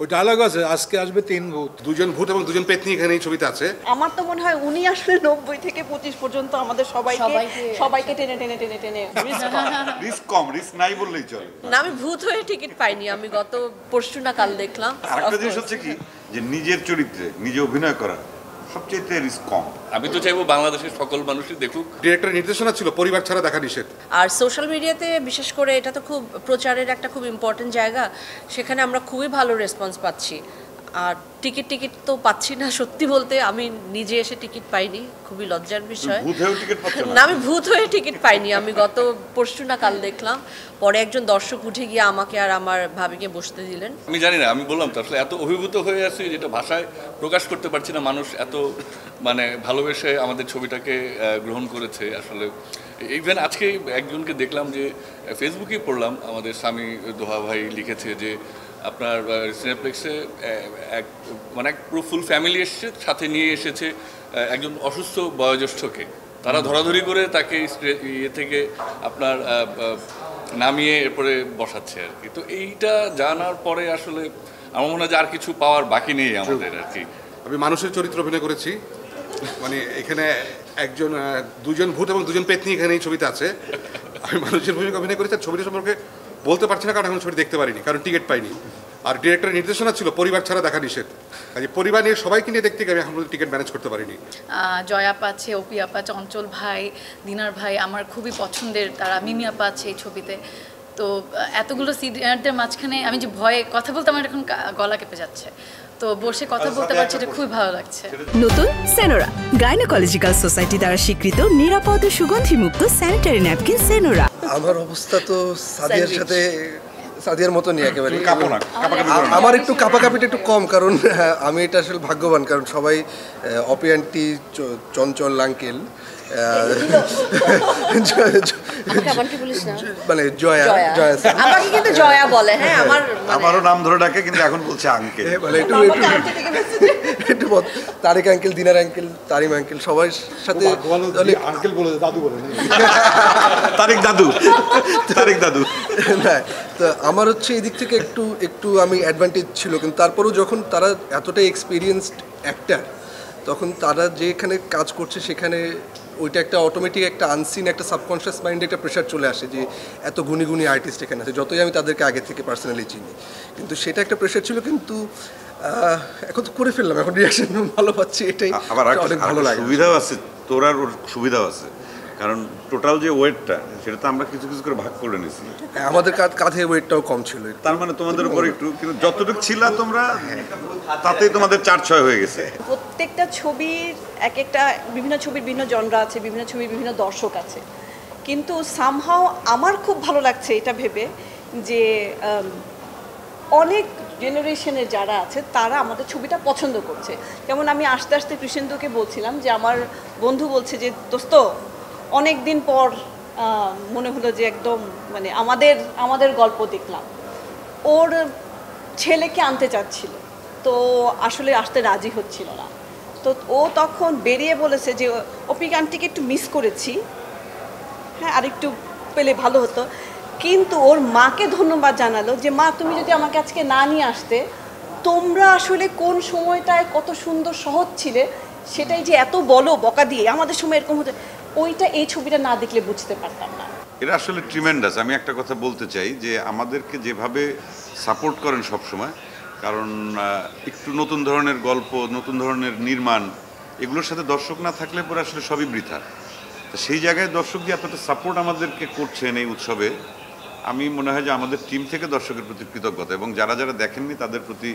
ওই ডায়লগ আছে, আজকে আসবে 3 ভূত, 2জন ভূত এবং 2জন পেতনি এখানে এই ছবিতে আছে। আমার তো মনে হয় উনি আসলে 90 থেকে 25 পর্যন্ত আমাদের সবাইকে টেনে টেনে টেনে টেনে রিস্ক কম, রিস্ক নাই বললেই চলে। না, আমি ভূত হয়ে টিকিট পাইনি, আমি গত পরশু না কাল দেখলাম। আরেকটা জিনিস হচ্ছে কি যে নিজের চরিত্রে নিজে অভিনয় করা সবচেয়ে রিস্ক কম। আমি তো চাইবো বাংলাদেশের সকল মানুষই দেখুক। ডিরেক্টরের নির্দেশনা ছিল পরিবার ছাড়া দেখা নিষেধ। আর সোশ্যাল মিডিয়াতে বিশেষ করে এটা তো খুব প্রচারের একটা খুব ইম্পর্টেন্ট জায়গা, সেখানে আমরা খুবই ভালো রেসপন্স পাচ্ছি। আর টিকিট তো পাচ্ছি না, সত্যি বলতে আমি নিজে এসে টিকিট পাইনি, খুবই লজ্জার বিষয়। না, আমি ভূত হয়ে টিকিট পাইনি, আমি গত পরশু না কাল দেখলাম। পরে একজন দর্শক উঠে গিয়ে আমাকে আর আমার ভাবিকে বসতে দিলেন। আমি জানি না, আমি বললাম তো আসলে এত অভিভূত হয়ে আছি যেটা ভাষায় প্রকাশ করতে পারছি না। মানুষ এত মানে ভালোবেসে আমাদের ছবিটাকে গ্রহণ করেছে। আসলে ইভেন আজকে একজনকে দেখলাম যে ফেসবুকেই পড়লাম, আমাদের স্বামী দোহা ভাই লিখেছে যে আপনার সিনেপ্লেক্সে এক পুরো ফুল ফ্যামিলি এসেছে, সাথে নিয়ে এসেছে একজন অসুস্থ বয়োজ্যেষ্ঠকে। তারা ধরাধরি করে তাকে ইয়ে থেকে আপনার নামিয়ে এরপরে বসাচ্ছে আর কি। তো এইটা জানার পরে আসলে আমার মনে হয় যে আর কিছু পাওয়ার বাকি নেই আমাদের আর কি। আমি মানুষের চরিত্র অভিনয় করেছি, মানে এখানে 2জন ভূত এবং 2জন পেতনি এখানে এই ছবিতে আছে। আমি মানুষের ভূমিকা অভিনয় করেছি। ছবিটা সম্পর্কে বলতে পারছি না কারণ এখন ছবি দেখতে পারিনি, কারণ টিকিট পাইনি। আর ডিরেক্টরের নির্দেশনা ছিল পরিবার ছাড়া দেখা নিষেধ। কাজে পরিবার নিয়ে সবাইকে নিয়ে দেখতে গিয়ে আমি এখন পর্যন্ত টিকিট ম্যানেজ করতে পারিনি। জয় আপা আছে, অপি আপা, চঞ্চল ভাই, দিনার ভাই আমার খুবই পছন্দের, তারা মিমি আপা আছে এই ছবিতে। তো এতগুলো সিনিয়রদের মাঝখানে আমি যে ভয়ে কথা বলতে আমার এখন গলা কেঁপে যাচ্ছে, তো বসে কথা বলতে পারছি, এটা খুবই ভালো লাগছে। নতুন সেনোরা, গাইনোকোলজিক্যাল সোসাইটি দ্বারা স্বীকৃত নিরাপদ ও সুগন্ধিমুক্ত স্যানিটারি ন্যাপকিন সেনোরা। আমার অবস্থা তো সাদিয়ার মতনই একেবারে। আমার একটু কাপাকাপিটা একটু কম, কারণ আমি এটা আসলে ভাগ্যবান, কারণ সবাই অপি আন্টি, চঞ্চল আঙ্কেল, মানে জয়া আমাকে কিন্তু জয়া বলে। হ্যাঁ, আমারও নাম ধরে ডাকে, কিন্তু এখন বলছে আঙ্কেল। মানে একটু তারেক আঙ্কেল, দিনার আঙ্কেল, তারিম আঙ্কেল, সবার সাথে আঙ্কেল বলে দাদু বলে তারেক দাদু। না, তো আমার হচ্ছে এদিক থেকে একটু আমি অ্যাডভান্টেজ ছিল, কিন্তু তারপরেও যখন তারা এতটাই এক্সপিরিয়েন্সড অ্যাক্টার, তখন তারা যেখানে কাজ করছে সেখানে ওইটা একটা অটোমেটিক একটা আনসিন একটা সাবকনশিয়াস মাইন্ডে একটা প্রেশার চলে আসে যে এত গুণী গুণী আর্টিস্ট এখানে আছে, যতই আমি তাদেরকে আগে থেকে পার্সোনালি চিনি, কিন্তু সেটা একটা প্রেশার ছিল। কিন্তু এখন তো করে ফেললাম, এখন রিয়াকশন ভালো পাচ্ছি, এটাই আবার অনেক ভালো লাগে। সুবিধাও আছে, তোর আর ওর সুবিধাও আছে, কারণ টোটাল যে ওয়েটটা সেটা তো আমরা কিছু কিছু করে ভাগ করে নিয়েছি। আমাদের কাঁধে ওয়েটটাও কম ছিল, তার মানে তোমাদের উপর একটু, কিন্তু যতটুকু ছিল তোমরা তাতেই তোমাদের 4-6 হয়ে গেছে। প্রত্যেকটা ছবির একটা বিভিন্ন ছবির বিভিন্ন জনরা আছে, বিভিন্ন ছবির বিভিন্ন দর্শক আছে, কিন্তু সামহাও আমার খুব ভালো লাগছে এটা ভেবে যে অনেক জেনারেশনের যারা আছে তারা আমাদের ছবিটা পছন্দ করছে। যেমন আমি আস্তে আস্তে কৃষেন্দুকে বলছিলাম যে আমার বন্ধু বলছে যে দোস্ত অনেক দিন পর মনে হলো যে একদম মানে আমাদের গল্প দেখলাম। ওর ছেলেকে আনতে চাচ্ছিল, তো আসলে আসতে রাজি হচ্ছিল না, তো ও তখন বেরিয়ে বলেছে যে অপি আন্টিকে একটু মিস করেছি, হ্যাঁ আর একটু পেলে ভালো হতো। কিন্তু ওর মাকে ধন্যবাদ জানালো যে মা তুমি যদি আমাকে আজকে না নিয়ে আসতে, তোমরা আসলে কোন সময়টায় কত সুন্দর সহজ ছিলে, সেটাই যে এত বলো বকা দিয়ে আমাদের সময় এরকম হতো, ওইটা এই ছবিটা না দেখলে বুঝতে পারতাম না। এটা আসলে ট্রিমেন্ডাস। আমি একটা কথা বলতে চাই যে আমাদেরকে যেভাবে সাপোর্ট করেন সব সময়, কারণ একটু নতুন ধরনের গল্প, নতুন ধরনের নির্মাণ, এগুলোর সাথে দর্শক না থাকলে পরে আসলে সবই বৃথা। তো সেই জায়গায় দর্শক যে এতটা সাপোর্ট আমাদেরকে করছেন এই উৎসবে, আমি মনে হয় যে আমাদের টিম থেকে দর্শকের প্রতি কৃতজ্ঞতা, এবং যারা যারা দেখেননি তাদের প্রতি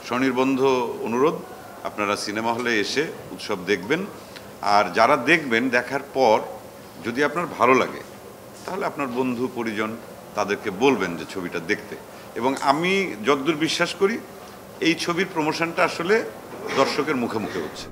স্বনির্বন্ধ অনুরোধ, আপনারা সিনেমা হলে এসে উৎসব দেখবেন। আর যারা দেখবেন, দেখার পর যদি আপনার ভালো লাগে তাহলে আপনার বন্ধু পরিজন তাদেরকে বলবেন যে ছবিটা দেখতে। এবং আমি যতদূর বিশ্বাস করি এই ছবির প্রমোশনটা আসলে দর্শকের মুখে মুখে হচ্ছে।